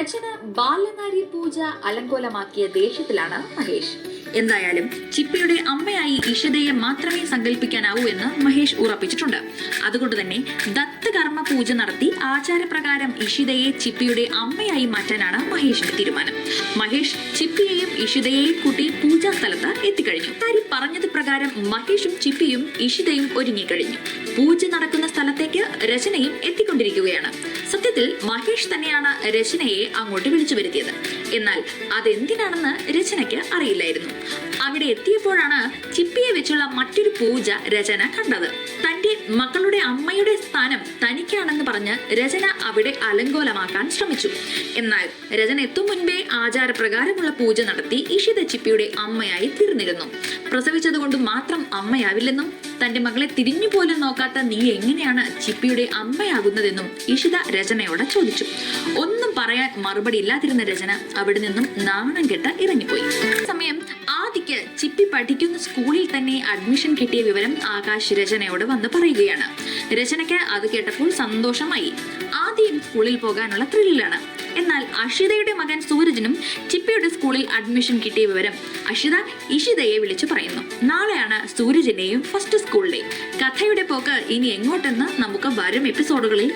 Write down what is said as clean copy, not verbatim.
രചന ബാലനാരി പൂജ അലങ്കോലമാക്കിയ ദേഷ്യത്തിലാണ് മഹേഷ്. എന്തായാലും ചിപ്പിയുടെ അമ്മയായി ഇഷിതയെ മാത്രമേ സങ്കല്പിക്കാനാവൂ എന്ന് മഹേഷ് ഉറപ്പിച്ചിട്ടുണ്ട്. അതുകൊണ്ട് തന്നെ ദത്തകർമ്മ പൂജ നടത്തി ആചാരപ്രകാരം ഇഷിതയെ ചിപ്പിയുടെ അമ്മയായി മാറ്റാനാണ് മഹേഷിന്റെ തീരുമാനം. മഹേഷ് ചിപ്പിയെയും ഇഷിതയെയും കൂട്ടി പൂജാ സ്ഥലത്ത് എത്തിക്കഴിഞ്ഞു. കാര്യം പറഞ്ഞത് പ്രകാരം മഹേഷും ചിപ്പിയും ഇഷിതയും ഒരുങ്ങിക്കഴിഞ്ഞു. പൂജ നടക്കുന്ന സ്ഥലത്തേക്ക് രചനയും എത്തിക്കൊണ്ടിരിക്കുകയാണ്. സത്യത്തിൽ മഹേഷ് തന്നെയാണ് രചനയെ അങ്ങോട്ട് വിളിച്ചു വരുത്തിയത്. എന്നാൽ അതെന്തിനാണെന്ന് രചനയ്ക്ക് അറിയില്ലായിരുന്നു. അവിടെ എത്തിയപ്പോഴാണ് ചിപ്പിയെ വെച്ചുള്ള മറ്റൊരു പൂജ രചന കണ്ടത്. തന്റെ മക്കളുടെ അമ്മയുടെ സ്ഥാനം തനിക്കാണെന്ന് പറഞ്ഞ് രചന അവിടെ അലങ്കോലമാക്കാൻ ശ്രമിച്ചു. എന്നാൽ രചന എത്തും മുൻപേ ആചാരപ്രകാരമുള്ള പൂജ നടത്തി ഇഷിത ചിപ്പിയുടെ അമ്മയായി തീർന്നിരുന്നു. പ്രസവിച്ചതുകൊണ്ട് മാത്രം അമ്മയാവില്ലെന്നും തന്റെ മകളെ തിരിഞ്ഞു പോലും നോക്കാത്ത നീ എങ്ങനെയാണ് ചിപ്പിയുടെ അമ്മയാകുന്നതെന്നും ഇഷിത രചനയോട് ചോദിച്ചു. ഒന്നും പറയാൻ മറുപടി ഇല്ലാതിരുന്ന രചന അവിടെ നിന്നും നാണം കെട്ട് ഇറങ്ങിപ്പോയി. സമയം ആദിക്ക് ചിപ്പി പഠിക്കുന്ന സ്കൂളിൽ തന്നെ അഡ്മിഷൻ കിട്ടിയ വിവരം ആകാശ് രചനയോട് വന്ന് പറയുകയാണ്. രചനയ്ക്ക് അത് കേട്ടപ്പോൾ സന്തോഷമായി. ആദ്യം സ്കൂളിൽ പോകാനുള്ള ത്രില്ലാണ്. എന്നാൽ അഷിതയുടെ മകൻ സൂരജിനും ചിപ്പിയുടെ സ്കൂളിൽ അഡ്മിഷൻ കിട്ടിയ വിവരം അഷിത ഇഷിതയെ വിളിച്ചു പറയുന്നു. നാളെയാണ് സൂരജിന്റെയും ഫസ്റ്റ് സ്കൂൾ ഡേ. കഥയുടെ പോക്ക് ഇനി എങ്ങോട്ടെന്ന് നമുക്ക് വരും എപ്പിസോഡുകളിൽ